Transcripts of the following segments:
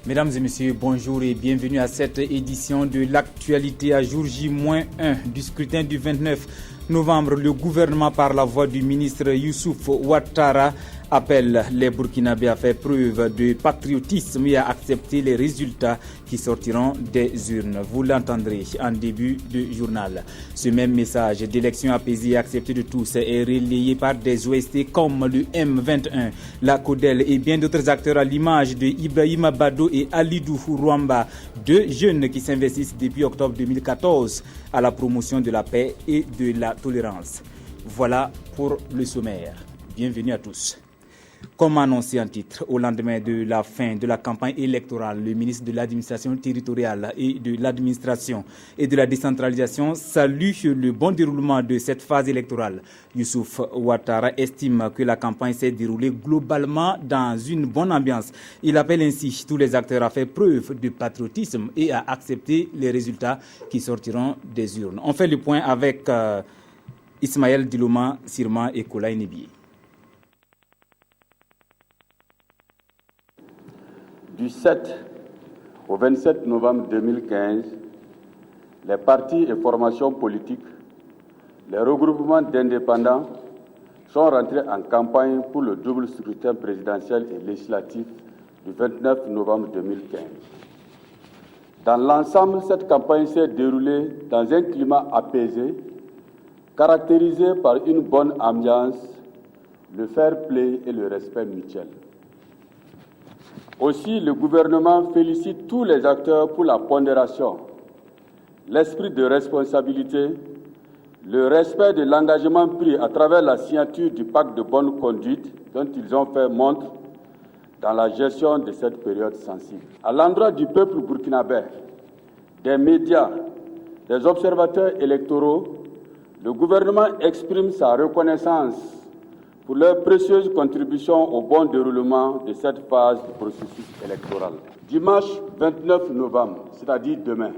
Mesdames et messieurs, bonjour et bienvenue à cette édition de l'actualité à jour J-1 du scrutin du 29 novembre. Le gouvernement, par la voix du ministre Youssouf Ouattara, appelle les Burkinabés à faire preuve de patriotisme et à accepter les résultats qui sortiront des urnes. Vous l'entendrez en début de journal. Ce même message d'élection apaisée et acceptée de tous est relayé par des OST comme le M21, la CODEL et bien d'autres acteurs à l'image de Ibrahima Bado et Alidou Rwamba, deux jeunes qui s'investissent depuis octobre 2014 à la promotion de la paix et de la tolérance. Voilà pour le sommaire. Bienvenue à tous. Comme annoncé en titre, au lendemain de la fin de la campagne électorale, le ministre de l'administration territoriale et de l'administration et de la décentralisation salue le bon déroulement de cette phase électorale. Youssouf Ouattara estime que la campagne s'est déroulée globalement dans une bonne ambiance. Il appelle ainsi tous les acteurs à faire preuve de patriotisme et à accepter les résultats qui sortiront des urnes. On fait le point avec Ismaël Diloma Sirma et Kolaï Nebié. Du 7 au 27 novembre 2015, les partis et formations politiques, les regroupements d'indépendants sont rentrés en campagne pour le double scrutin présidentiel et législatif du 29 novembre 2015. Dans l'ensemble, cette campagne s'est déroulée dans un climat apaisé, caractérisé par une bonne ambiance, le fair-play et le respect mutuel. Aussi, le gouvernement félicite tous les acteurs pour la pondération, l'esprit de responsabilité, le respect de l'engagement pris à travers la signature du pacte de bonne conduite dont ils ont fait montre dans la gestion de cette période sensible. À l'endroit du peuple burkinabé, des médias, des observateurs électoraux, le gouvernement exprime sa reconnaissance pour leur précieuse contribution au bon déroulement de cette phase du processus électoral. Dimanche 29 novembre, c'est-à-dire demain,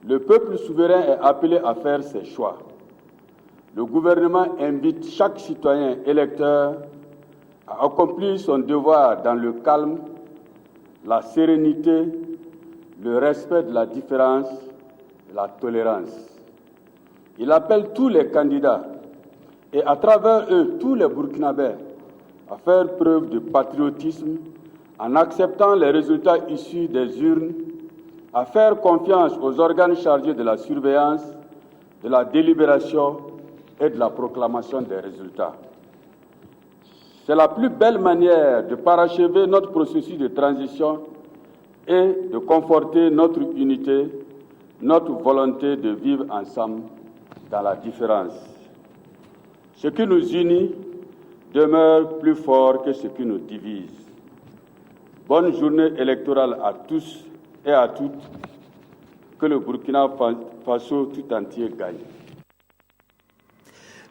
le peuple souverain est appelé à faire ses choix. Le gouvernement invite chaque citoyen électeur à accomplir son devoir dans le calme, la sérénité, le respect de la différence et la tolérance. Il appelle tous les candidats et à travers eux, tous les Burkinabés, à faire preuve de patriotisme en acceptant les résultats issus des urnes, à faire confiance aux organes chargés de la surveillance, de la délibération et de la proclamation des résultats. C'est la plus belle manière de parachever notre processus de transition et de conforter notre unité, notre volonté de vivre ensemble dans la différence. Ce qui nous unit demeure plus fort que ce qui nous divise. Bonne journée électorale à tous et à toutes. Que le Burkina Faso tout entier gagne.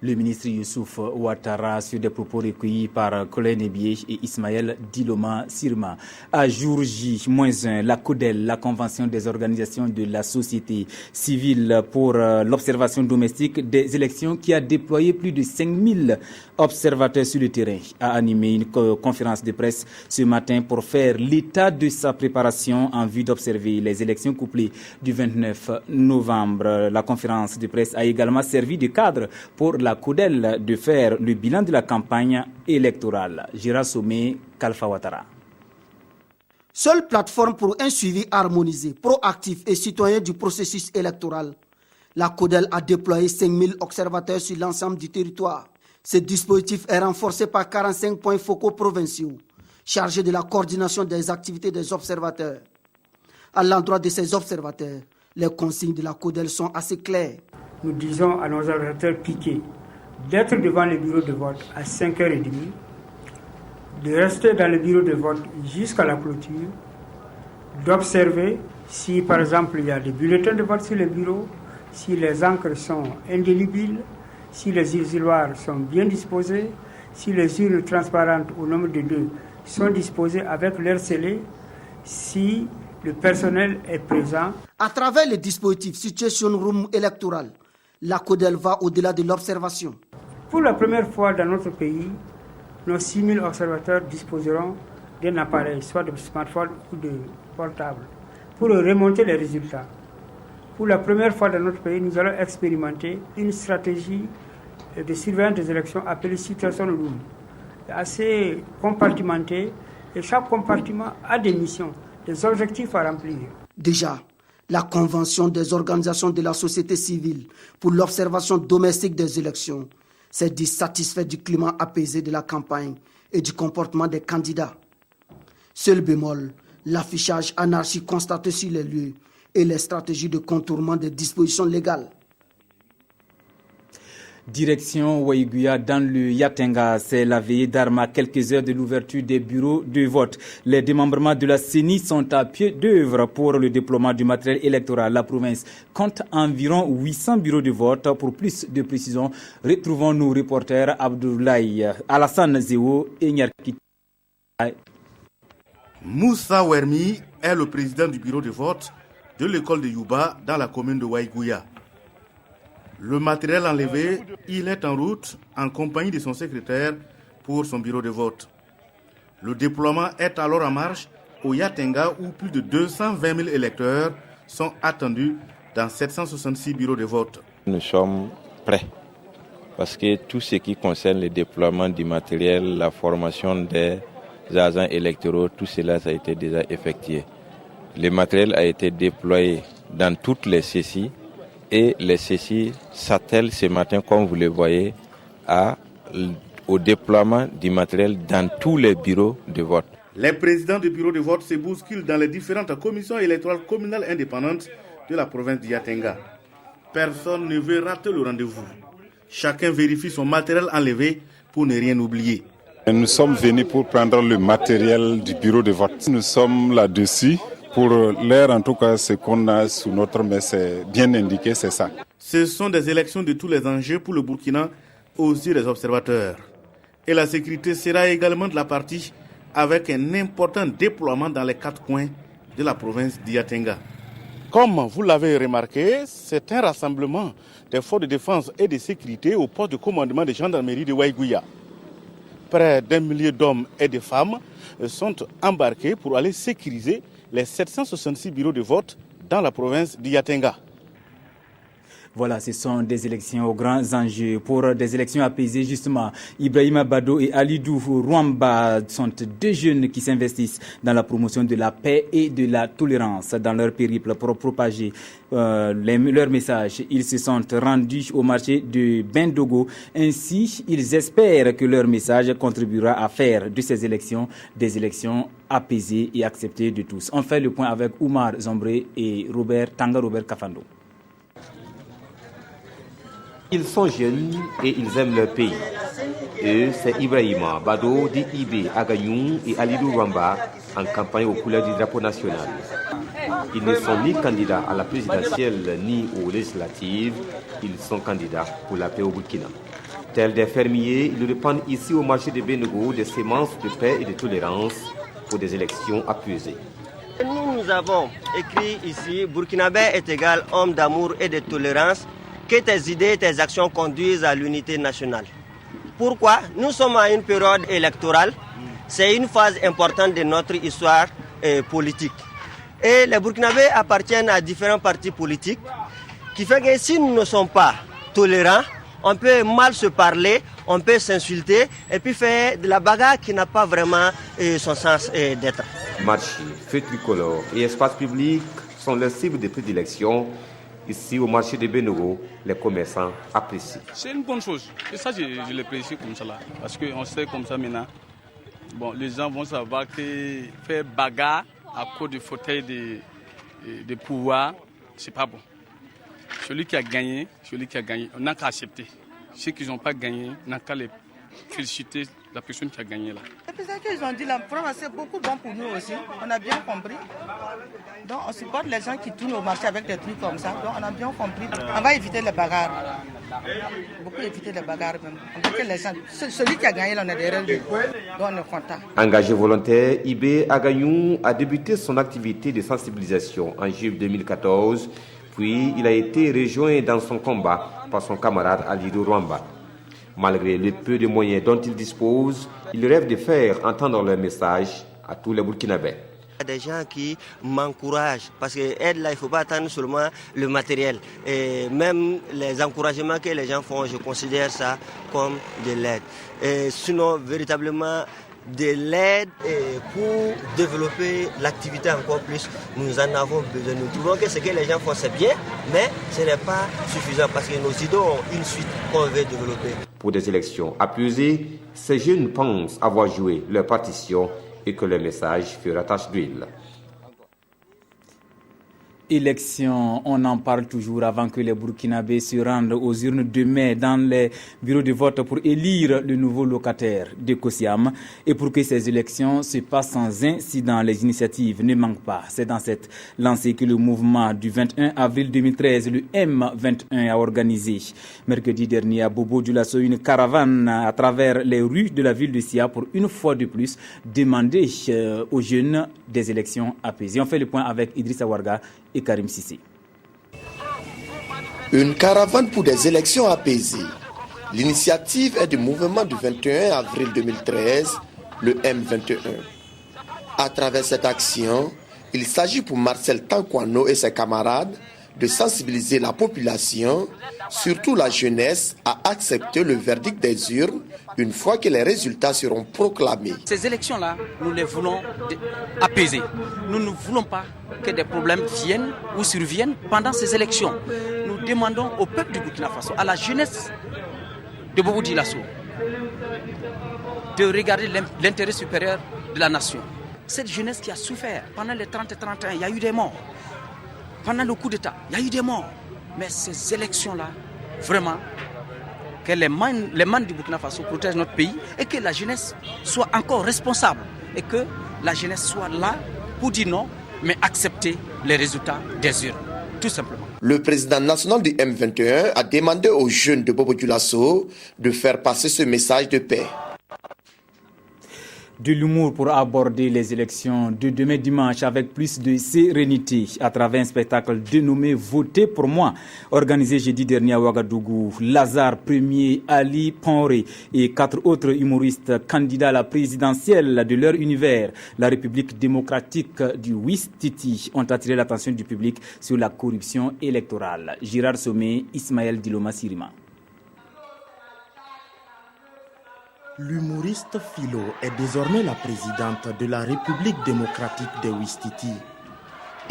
Le ministre Youssouf Ouattara sur des propos recueillis par Kolaï Nebié et Ismaël Diloma Sirma. À jour J-1, la CODEL, la Convention des organisations de la société civile pour l'observation domestique des élections, qui a déployé plus de 5000 observateurs sur le terrain, a animé une conférence de presse ce matin pour faire l'état de sa préparation en vue d'observer les élections couplées du 29 novembre. La conférence de presse a également servi de cadre pour la CODEL de faire le bilan de la campagne électorale. Gérard Somé, Kalfa Ouattara. Seule plateforme pour un suivi harmonisé, proactif et citoyen du processus électoral, la CODEL a déployé 5000 observateurs sur l'ensemble du territoire. Ce dispositif est renforcé par 45 points focaux provinciaux, chargés de la coordination des activités des observateurs. À l'endroit de ces observateurs, les consignes de la CODEL sont assez claires. Nous disons à nos observateurs piqués d'être devant le bureau de vote à 5h30, de rester dans le bureau de vote jusqu'à la clôture, d'observer si par exemple il y a des bulletins de vote sur le bureau, si les encres sont indélébiles, si les isoloirs sont bien disposés, si les urnes transparentes au nombre de 2 sont disposées avec leur scellé, si le personnel est présent. À travers le dispositif Situation Room électoral, la CODEL va au-delà de l'observation. Pour la première fois dans notre pays, nos 6000 observateurs disposeront d'un appareil, soit de smartphone ou de portable, pour remonter les résultats. Pour la première fois dans notre pays, nous allons expérimenter une stratégie de surveillance des élections appelée Situation Room, assez compartimentée, et chaque compartiment a des missions, des objectifs à remplir. Déjà, la Convention des organisations de la société civile pour l'observation domestique des élections s'est dit satisfait du climat apaisé de la campagne et du comportement des candidats. Seul bémol, l'affichage anarchique constaté sur les lieux et les stratégies de contournement des dispositions légales. Direction Waïguya dans le Yatenga, c'est la veillée d'armes à quelques heures de l'ouverture des bureaux de vote. Les démembrements de la CENI sont à pied d'œuvre pour le déploiement du matériel électoral. La province compte environ 800 bureaux de vote. Pour plus de précisions, retrouvons nos reporters Abdoulaye Alassane Zéo et Nyarkit. Moussa Wermi est le président du bureau de vote de l'école de Yuba dans la commune de Waïguya. Le matériel enlevé, il est en route en compagnie de son secrétaire pour son bureau de vote. Le déploiement est alors en marche au Yatenga où plus de 220 000 électeurs sont attendus dans 766 bureaux de vote. Nous sommes prêts parce que tout ce qui concerne le déploiement du matériel, la formation des agents électoraux, tout cela ça a été déjà effectué. Le matériel a été déployé dans toutes les CCI. Et les CCI s'attellent ce matin, comme vous le voyez, au déploiement du matériel dans tous les bureaux de vote. Les présidents des bureaux de vote se bousculent dans les différentes commissions électorales communales indépendantes de la province de Yatenga. Personne ne veut rater le rendez-vous. Chacun vérifie son matériel enlevé pour ne rien oublier. Nous sommes venus pour prendre le matériel du bureau de vote. Nous sommes là-dessus. Pour l'air, en tout cas, ce qu'on a sous notre main, c'est bien indiqué, c'est ça. Ce sont des élections de tous les enjeux pour le Burkina aux yeux des observateurs. Et la sécurité sera également de la partie avec un important déploiement dans les 4 coins de la province d'Yatenga. Comme vous l'avez remarqué, c'est un rassemblement des forces de défense et de sécurité au poste de commandement de gendarmerie de Waïguya. Près d'1 millier d'hommes et de femmes sont embarqués pour aller sécuriser les 766 bureaux de vote dans la province d'Yatenga. Voilà, ce sont des élections aux grands enjeux. Pour des élections apaisées, justement, Ibrahima Bado et Alidou Rwamba sont deux jeunes qui s'investissent dans la promotion de la paix et de la tolérance dans leur périple pour propager leur message. Ils se sont rendus au marché de Bendogo. Ainsi, ils espèrent que leur message contribuera à faire de ces élections des élections apaisées et acceptées de tous. On fait le point avec Oumar Zombré et Tanga Robert Kafando. Ils sont jeunes et ils aiment leur pays. Eux, c'est Ibrahima Bado, Ibé Agagnoun et Alidou Rwamba en campagne aux couleurs du drapeau national. Ils ne sont ni candidats à la présidentielle ni aux législatives. Ils sont candidats pour la paix au Burkina. Tels des fermiers, ils répandent ici au marché de Benego des semences de paix et de tolérance pour des élections apaisées. Nous avons écrit ici « Burkinabé est égal homme d'amour et de tolérance ». Que tes idées et tes actions conduisent à l'unité nationale. Pourquoi? Nous sommes à une période électorale. C'est une phase importante de notre histoire politique. Et les Burkinabés appartiennent à différents partis politiques, qui fait que si nous ne sommes pas tolérants, on peut mal se parler, on peut s'insulter et puis faire de la bagarre qui n'a pas vraiment son sens d'être. Marché, feux tricolores et espaces publics sont les cibles de prédilection. Ici, au marché de Benogo, les commerçants apprécient. C'est une bonne chose. Et ça, je l'apprécie comme ça. Là. Parce qu'on sait comme ça maintenant. Bon, les gens vont savoir que faire bagarre à cause du fauteuil de pouvoir, c'est pas bon. Celui qui a gagné, on n'a qu'à accepter. Ceux qui n'ont pas gagné, on n'a qu'à les féliciter la personne qui a gagné là. C'est ça qu'ils ont dit là, c'est beaucoup bon pour nous aussi. On a bien compris. Donc on supporte les gens qui tournent au marché avec des trucs comme ça. Donc on a bien compris. On va éviter les bagarres. Beaucoup éviter les bagarres même. On veut que les gens, celui qui a gagné là, on est derrière lui. Donc on est content. Engagé volontaire, Ibé Agagnoun a débuté son activité de sensibilisation en juillet 2014. Puis il a été rejoint dans son combat par son camarade Alidou Rwamba. Malgré le peu de moyens dont il dispose, il rêve de faire entendre leur message à tous les Burkinabés. Il y a des gens qui m'encouragent parce que aide là, il ne faut pas attendre seulement le matériel. Et même les encouragements que les gens font, je considère ça comme de l'aide. Et sinon, véritablement, de l'aide pour développer l'activité encore plus, nous en avons besoin. Nous trouvons que ce que les gens font, c'est bien, mais ce n'est pas suffisant parce que nos idées ont une suite qu'on veut développer. Pour des élections apaisées, ces jeunes pensent avoir joué leur partition et que le message fera tache d'huile. Élection, on en parle toujours avant que les Burkinabés se rendent aux urnes de mai dans les bureaux de vote pour élire le nouveau locataire de Kosiam. Et pour que ces élections se passent sans incident, les initiatives ne manquent pas. C'est dans cette lancée que le mouvement du 21 avril 2013, le M21, a organisé mercredi dernier à Bobo-Dioulasso une caravane à travers les rues de la ville de Sia pour une fois de plus demander aux jeunes des élections apaisées. On fait le point avec Idrissa Warga et Karim Sissi. Une caravane pour des élections apaisées. L'initiative est du mouvement du 21 avril 2013, le M21. À travers cette action, il s'agit pour Marcel Tankwano et ses camarades de sensibiliser la population, surtout la jeunesse, à accepter le verdict des urnes une fois que les résultats seront proclamés. Ces élections-là, nous les voulons apaiser. Nous ne voulons pas que des problèmes viennent ou surviennent pendant ces élections. Nous demandons au peuple du Burkina Faso, à la jeunesse de Bobo-Dioulasso, de regarder l'intérêt supérieur de la nation. Cette jeunesse qui a souffert pendant les 30 et 31, il y a eu des morts. Pendant le coup d'État, il y a eu des morts. Mais ces élections-là, vraiment, que les mains du Burkina Faso protègent notre pays et que la jeunesse soit encore responsable et que la jeunesse soit là pour dire non, mais accepter les résultats des urnes, tout simplement. Le président national du M21 a demandé aux jeunes de Bobo-Dioulasso de faire passer ce message de paix. De l'humour pour aborder les élections de demain dimanche avec plus de sérénité à travers un spectacle dénommé Votez pour moi, organisé jeudi dernier à Ouagadougou. Lazare Premier, Ali Ponré et 4 autres humoristes candidats à la présidentielle de leur univers, la République démocratique du Ouistiti, ont attiré l'attention du public sur la corruption électorale. Gérard Sommet, Ismaël Diloma Sirima. L'humoriste Philo est désormais la présidente de la République démocratique de Ouistiti.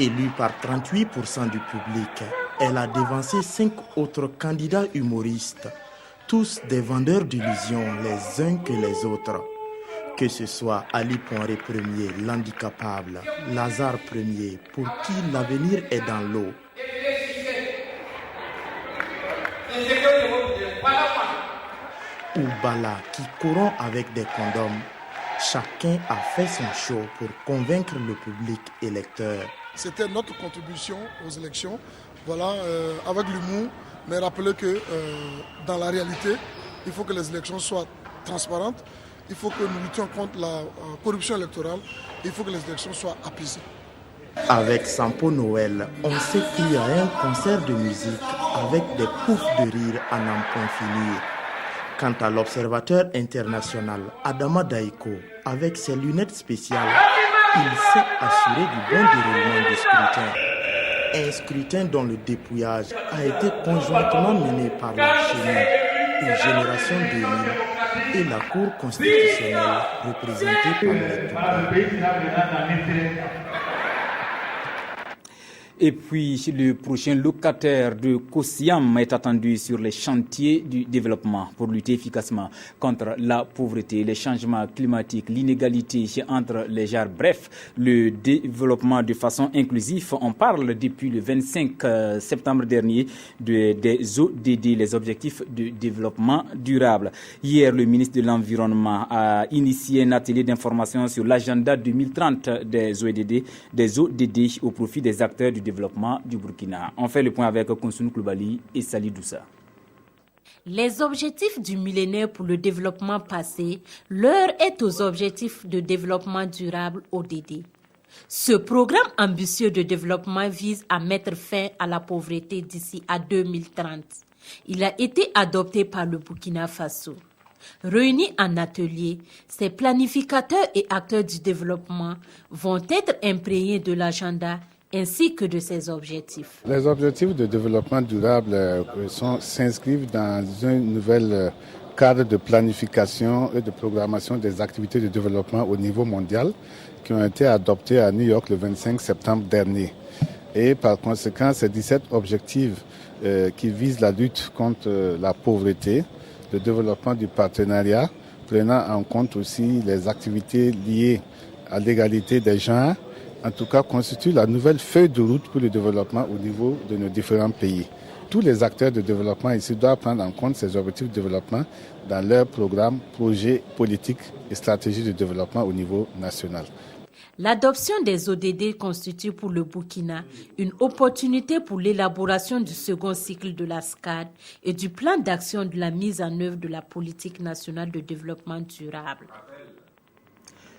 Élue par 38% du public, elle a devancé 5 autres candidats humoristes, tous des vendeurs d'illusions les uns que les autres. Que ce soit Ali Ponré Premier, l'handicapable, Lazare Premier, pour qui l'avenir est dans l'eau, ou Bala qui corrompt avec des condoms, chacun a fait son show pour convaincre le public électeur. C'était notre contribution aux élections, voilà, avec l'humour, mais rappelez que dans la réalité, il faut que les élections soient transparentes, il faut que nous luttions contre la corruption électorale, il faut que les élections soient apaisées. Avec Sampo Noël, on s'est pris à un concert de musique avec des poufs de rire à n'en point finir. Quant à l'observateur international Adama Daiko, avec ses lunettes spéciales, il s'est assuré du bon déroulement du scrutin. Un scrutin dont le dépouillage a été conjointement mené par la CHENI, une génération 2000, et la Cour constitutionnelle représentée par les Toubou. Et puis, le prochain locataire de Kosiam est attendu sur les chantiers du développement pour lutter efficacement contre la pauvreté, les changements climatiques, l'inégalité entre les genres. Bref, le développement de façon inclusive. On parle depuis le 25 septembre dernier des ODD, les objectifs de développement durable. Hier, le ministre de l'Environnement a initié un atelier d'information sur l'agenda 2030 des ODD au profit des acteurs du développement du Burkina. On fait le point avec Konsounou Kloubali et Sali Doussa. Les objectifs du millénaire pour le développement passé, l'heure est aux objectifs de développement durable ODD. Ce programme ambitieux de développement vise à mettre fin à la pauvreté d'ici à 2030. Il a été adopté par le Burkina Faso. Réunis en atelier, ces planificateurs et acteurs du développement vont être imprégnés de l'agenda ainsi que de ses objectifs. Les objectifs de développement durable s'inscrivent dans un nouvel cadre de planification et de programmation des activités de développement au niveau mondial qui ont été adoptés à New York le 25 septembre dernier. Et par conséquent, ces 17 objectifs qui visent la lutte contre la pauvreté, le développement du partenariat, prenant en compte aussi les activités liées à l'égalité des genres, en tout cas constituent la nouvelle feuille de route pour le développement au niveau de nos différents pays. Tous les acteurs de développement ici doivent prendre en compte ces objectifs de développement dans leurs programmes, projets, politiques et stratégies de développement au niveau national. L'adoption des ODD constitue pour le Burkina une opportunité pour l'élaboration du second cycle de la SCAD et du plan d'action de la mise en œuvre de la politique nationale de développement durable.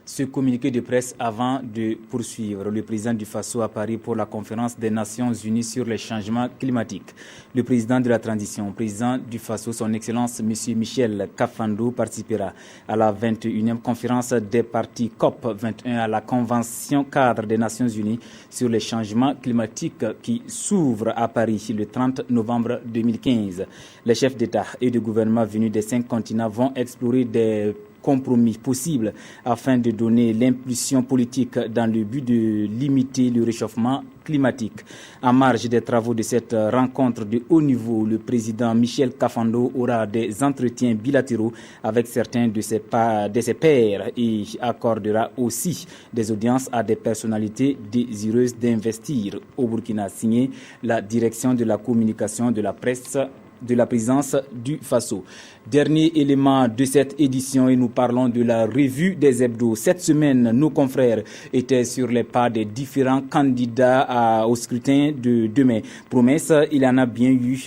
Ce communiqué de presse avant de poursuivre. Le président du Faso à Paris pour la conférence des Nations Unies sur les changements climatiques. Le président de la transition, président du Faso, son Excellence M. Michel Kafando, participera à la 21e conférence des parties COP21 à la Convention cadre des Nations Unies sur les changements climatiques qui s'ouvre à Paris le 30 novembre 2015. Les chefs d'État et de gouvernement venus des 5 continents vont explorer des compromis possibles afin de donner l'impulsion politique dans le but de limiter le réchauffement climatique. En marge des travaux de cette rencontre de haut niveau, le président Michel Kafando aura des entretiens bilatéraux avec certains de ses pairs et accordera aussi des audiences à des personnalités désireuses d'investir au Burkina, signé la direction de la communication de la presse de la présidence du Faso. Dernier élément de cette édition et nous parlons de la revue des hebdos. Cette semaine, nos confrères étaient sur les pas des différents candidats au scrutin de demain. Promesse, il y en a bien eu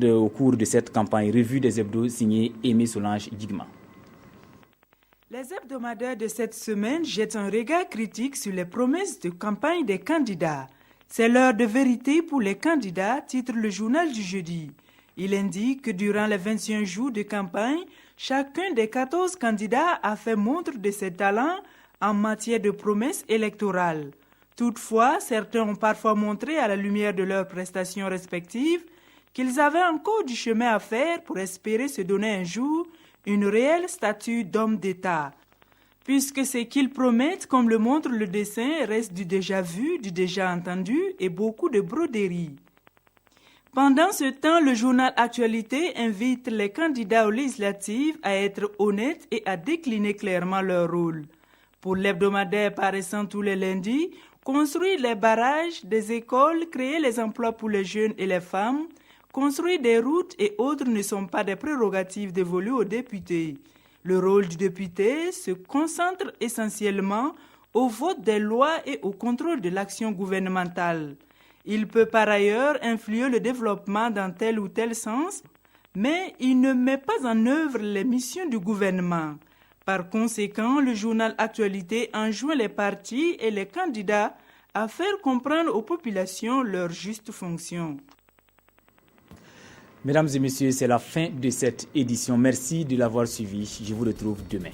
au cours de cette campagne. Revue des hebdos signée Aimé Solange Digma. Les hebdomadaires de cette semaine jettent un regard critique sur les promesses de campagne des candidats. C'est l'heure de vérité pour les candidats, titre le journal du jeudi. Il indique que durant les 21 jours de campagne, chacun des 14 candidats a fait montre de ses talents en matière de promesses électorales. Toutefois, certains ont parfois montré à la lumière de leurs prestations respectives qu'ils avaient encore du chemin à faire pour espérer se donner un jour une réelle statue d'homme d'État. Puisque ce qu'ils promettent, comme le montre le dessin, reste du déjà vu, du déjà entendu et beaucoup de broderies. Pendant ce temps, le journal Actualité invite les candidats aux législatives à être honnêtes et à décliner clairement leur rôle. Pour l'hebdomadaire paraissant tous les lundis, construire les barrages, des écoles, créer les emplois pour les jeunes et les femmes, construire des routes et autres ne sont pas des prérogatives dévolues aux députés. Le rôle du député se concentre essentiellement au vote des lois et au contrôle de l'action gouvernementale. Il peut par ailleurs influer le développement dans tel ou tel sens, mais il ne met pas en œuvre les missions du gouvernement. Par conséquent, le journal Actualité enjoint les partis et les candidats à faire comprendre aux populations leur juste fonction. Mesdames et messieurs, c'est la fin de cette édition. Merci de l'avoir suivi. Je vous retrouve demain.